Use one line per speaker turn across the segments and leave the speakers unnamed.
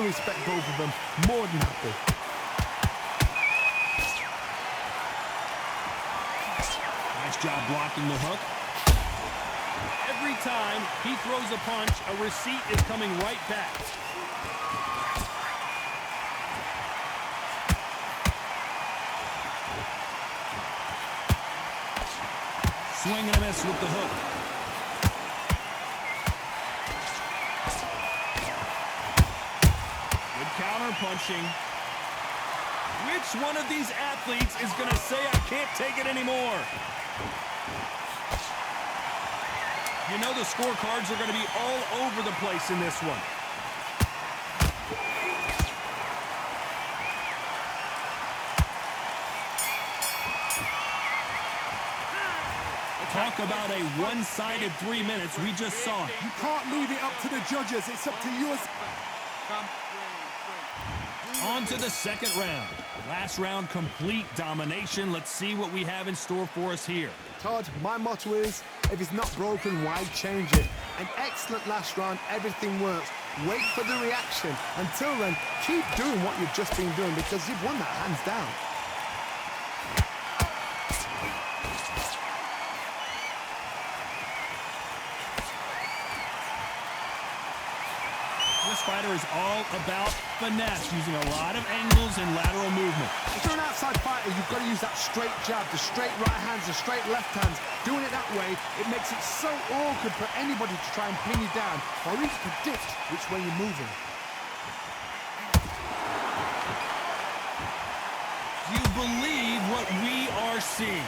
respect both of them. More than happy.
Nice job blocking the hook. Every time he throws a punch, a receipt is coming right back. Swing and a miss with the hook. Good counter punching. Which one of these athletes is going to say, I can't take it anymore? You know the scorecards are going to be all over the place in this one. Talk about a one-sided 3 minutes. We just saw it.
You can't leave it up to the judges. It's up to you.
On to the second round. Last round, complete domination. Let's see what we have in store for us here.
Todd, my motto is, if it's not broken, why change it? An excellent last round. Everything works. Wait for the reaction. Until then, keep doing what you've just been doing because you've won that hands down.
This fighter is all about finesse, using a lot of angles and lateral movement.
If you're an outside fighter, you've got to use that straight jab, the straight right hands, the straight left hands. Doing it that way, it makes it so awkward for anybody to try and pin you down or even predict which way you're moving.
Do you believe what we are seeing?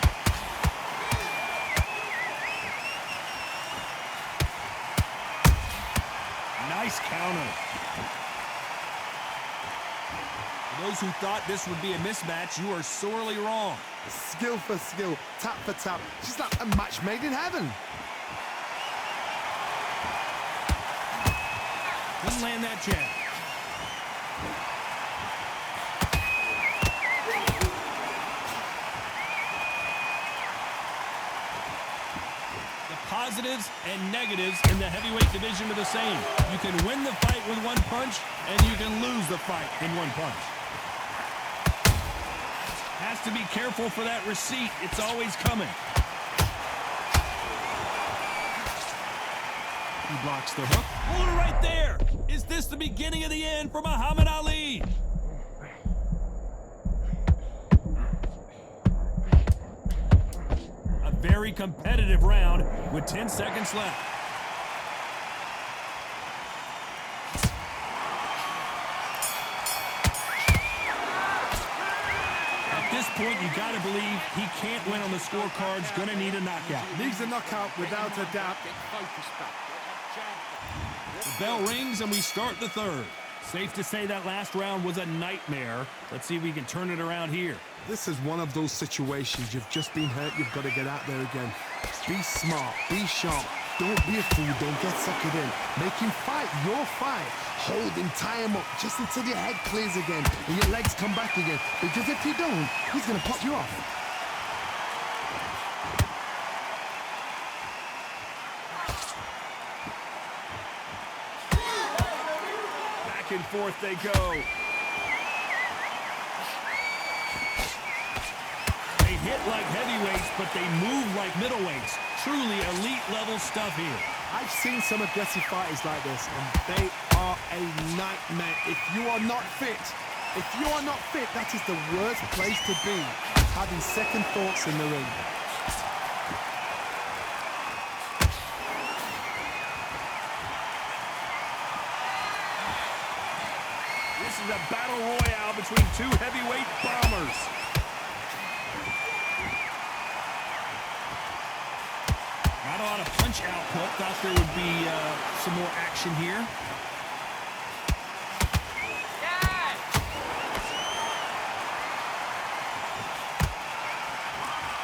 Nice counter. For those who thought this would be a mismatch, you are sorely wrong.
Skill for skill, tap for tap. Just like a match made in heaven.
Couldn't land that jab. Positives and negatives in the heavyweight division are the same. You can win the fight with one punch, and you can lose the fight in one punch. Has to be careful for that receipt. It's always coming. He blocks the hook. Hold it right there. Is this the beginning of the end for Muhammad Ali? Very competitive round with 10 seconds left. At this point, you got to believe he can't win on the scorecards. Going to need a knockout.
Needs a knockout without a doubt.
The bell rings and we start the third. Safe to say that last round was a nightmare. Let's see if we can turn it around here.
This is one of those situations. You've just been hurt. You've got to get out there again. Be smart. Be sharp. Don't be a fool. Don't get suckered in. Make him fight your fight. Hold him. Tie him up just until your head clears again and your legs come back again. Because if you don't, he's going to pop you off.
Back and forth they go. They hit like heavyweights, but they move like middleweights. Truly elite level stuff here.
I've seen some aggressive fighters like this, and they are a nightmare. If you are not fit, that is the worst place to be, having second thoughts in the ring.
This is a battle royale between two heavyweight bombers. Not a lot of punch output. Thought there would be some more action here.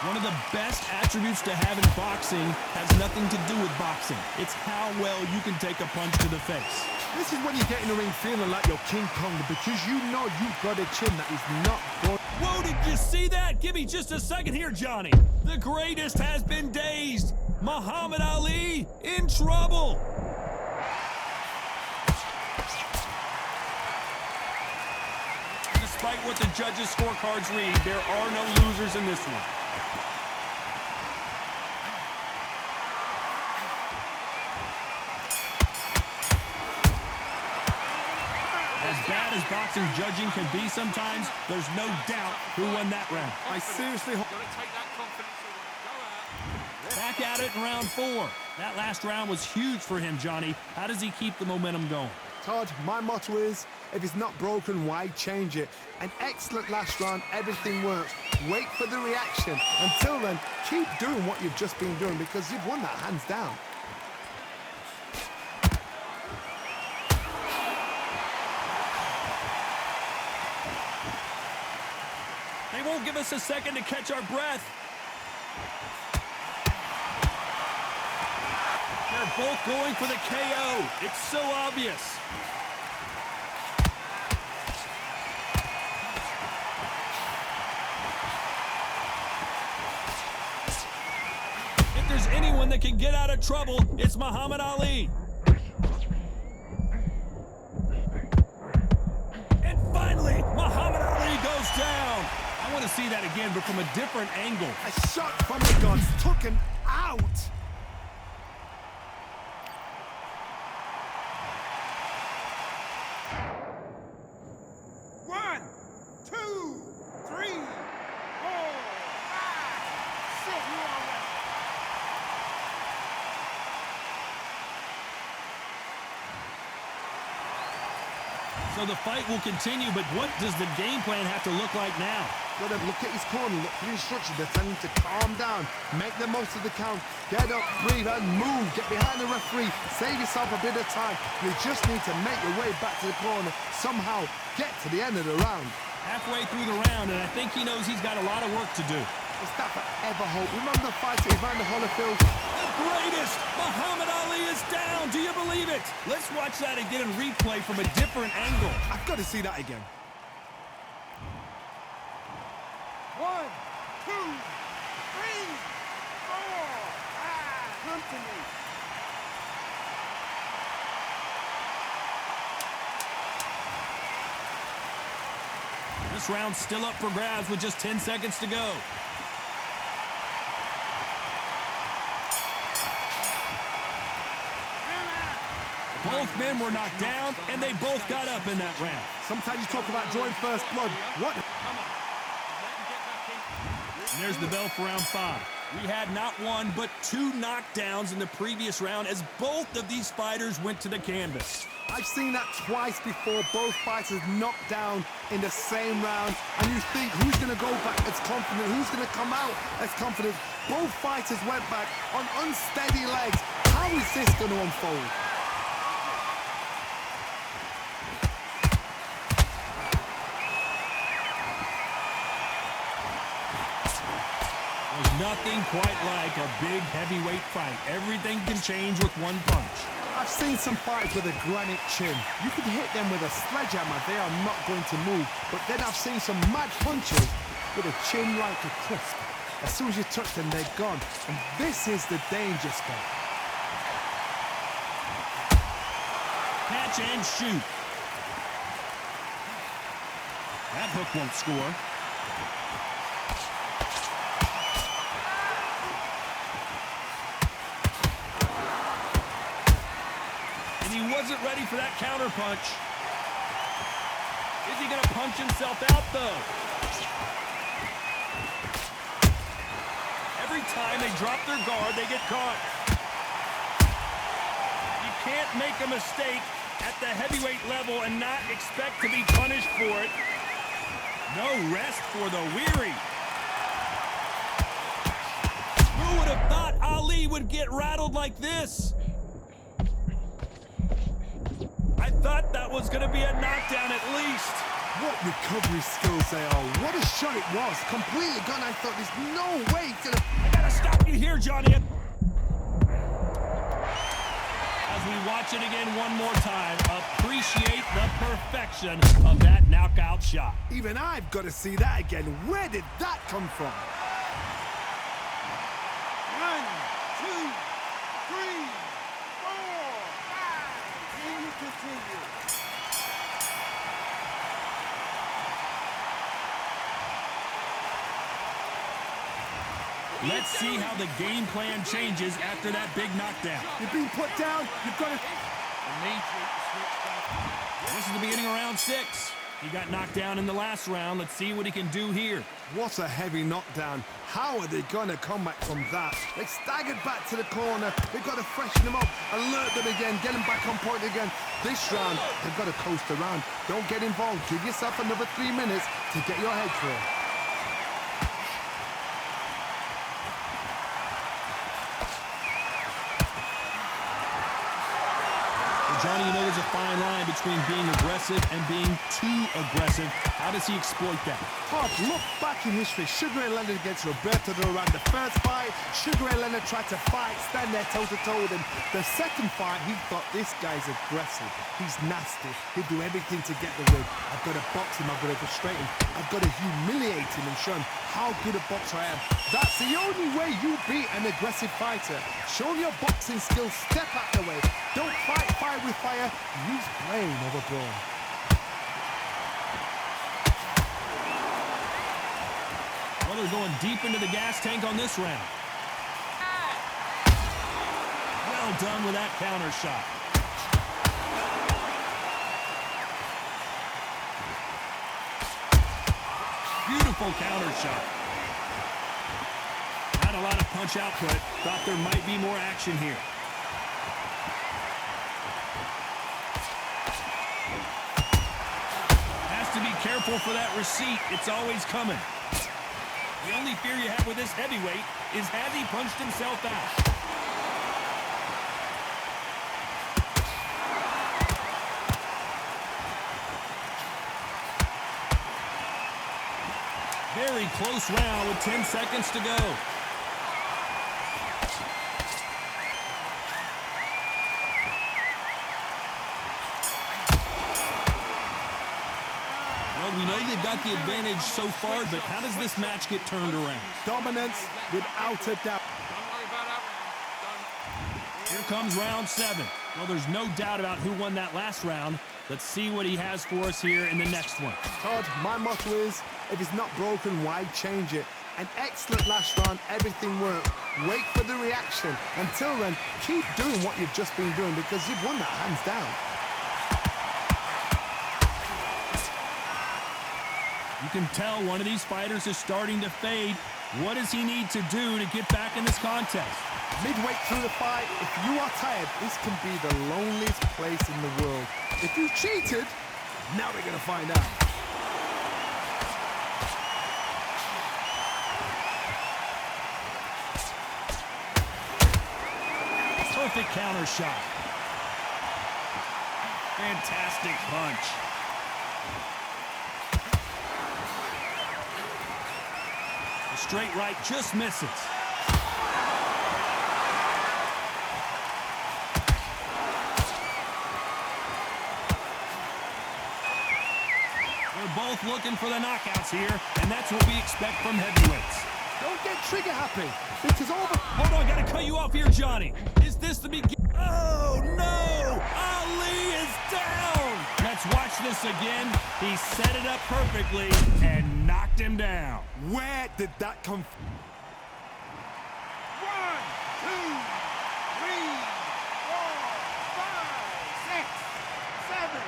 One of the best attributes to have in boxing has nothing to do with boxing. It's how well you can take a punch to the face.
This is when you get in the ring feeling like you're King Kong, because you know you've got a chin that is not good.
Whoa, did you see that? Give me just a second here, Johnny. The greatest has been dazed. Muhammad Ali in trouble. despite what the judges' scorecards read, there are no losers in this one. As bad as boxing judging can be sometimes, there's no doubt who won that round.
I seriously hope...
Back at it in round 4. That last round was huge for him, Johnny. How does he keep the momentum going?
Todd, my motto is, if it's not broken, why change it? An excellent last round, everything works. Wait for the reaction. Until then, keep doing what you've just been doing because you've won that hands down.
They won't give us a second to catch our breath. They're both going for the KO. It's so obvious. If there's anyone that can get out of trouble, it's Muhammad Ali. And finally, Muhammad Ali goes down. I want to see that again, but from a different angle.
A shot from the gods took him out.
So the fight will continue, but what does the game plan have to look like now?
Well, then look at his corner, look for the instructions. They're telling him to calm down, make the most of the count, get up, breathe, and move. Get behind the referee, save yourself a bit of time. You just need to make your way back to the corner, somehow get to the end of the round.
Halfway through the round, and I think he knows he's got a lot of work to do.
Is that forever hope? Remember the fight at Evander Holyfield?
The greatest! Muhammad Ali is down! Do you believe it? Let's watch that again and replay from a different angle.
I've got to see that again.
1, 2, 3, 4, 5. Come to me.
This round's still up for grabs with just 10 seconds to go. Both men were knocked down, and they both got up in that round.
Sometimes you talk about drawing first blood. What?
And there's the bell for round 5. We had not one, but 2 knockdowns in the previous round as both of these fighters went to the canvas.
I've seen that twice before, both fighters knocked down in the same round, and you think who's going to go back as confident, who's going to come out as confident. Both fighters went back on unsteady legs. How is this going to unfold?
There's nothing quite like a big heavyweight fight. Everything can change with one punch.
I've seen some fights with a granite chin. You can hit them with a sledgehammer, they are not going to move. But then I've seen some mad punches with a chin like a crisp. As soon as you touch them, they're gone. And this is the danger spot.
Catch and shoot. That hook won't score. He wasn't ready for that counter punch. Is he going to punch himself out, though? Every time they drop their guard, they get caught. You can't make a mistake at the heavyweight level and not expect to be punished for it. No rest for the weary. Who would have thought Ali would get rattled like this? I thought that was going to be a knockdown at least.
What recovery skills they are. What a shot it was. Completely gone. I thought there's no way to...
I got to stop you here, Johnny. As we watch it again one more time, appreciate the perfection of that knockout shot.
Even I've got to see that again. Where did that come from?
1, 2, 3, 4, 5. Can you continue?
Let's see how the game plan changes after that big knockdown.
You're being put down. You've got to...
This is the beginning of round 6. He got knocked down in the last round. Let's see what he can do here.
What a heavy knockdown. How are they going to come back from that? They staggered back to the corner. They've got to freshen them up, alert them again, get them back on point again. This round, they've got to coast around. Don't get involved. Give yourself another 3 minutes to get your head through.
Johnny, you know there's a fine line between being aggressive and being too aggressive. How does he exploit that?
Todd, look back in history. Sugar Ray Leonard against Roberto Duran. The first fight, Sugar Ray Leonard tried to fight, stand there toe-to-toe with him. The second fight, he thought, this guy's aggressive. He's nasty. He'll do everything to get the win. I've got to box him. I've got to frustrate him. I've got to humiliate him and show him how good a boxer I am. That's the only way you beat an aggressive fighter. Show him your boxing skills. Step out the way. Don't fight fire with fire. Use brain over brawn.
Well, they're going deep into the gas tank on this round. Well done with that counter shot. Beautiful counter shot. Not a lot of punch output. Thought there might be more action here. Has to be careful for that receipt. It's always coming. The only fear you have with this heavyweight is has he punched himself out? Very close round with 10 seconds to go. Well, we know they've got the advantage so far, but how does this match get turned around?
Dominance without a doubt.
Here comes round 7. Well, there's no doubt about who won that last round. Let's see what he has for us here in the next one.
Todd, my motto is, if it's not broken, why change it? An excellent last round, everything worked. Wait for the reaction. Until then, keep doing what you've just been doing because you've won that hands down.
You can tell one of these fighters is starting to fade. What does he need to do to get back in this contest?
Midway through the fight, if you are tired, this can be the loneliest place in the world. If you cheated, now we're going to find out.
Perfect counter shot. Fantastic punch. The straight right just misses. They're both looking for the knockouts here, and that's what we expect from heavyweights.
Don't get trigger happy. This is over.
Hold on, gotta cut you off here, Johnny. Is this the beginning? Oh, no! Ali is down! Let's watch this again. He set it up perfectly and knocked him down.
Where did that come from?
1, 2, 3, 4, 5, 6, 7,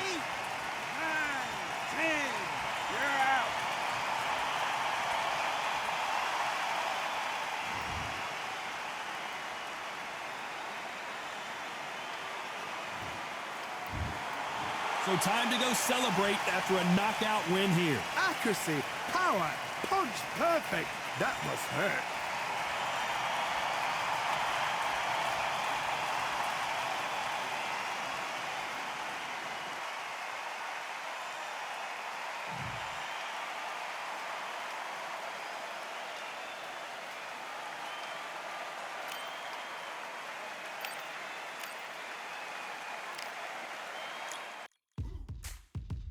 8, 9, 10. You're out.
So time to go celebrate after a knockout win here.
Accuracy, power, punch, perfect. That must hurt.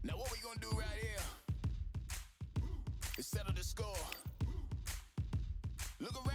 Now what we gonna do right here is settle the score. Look around.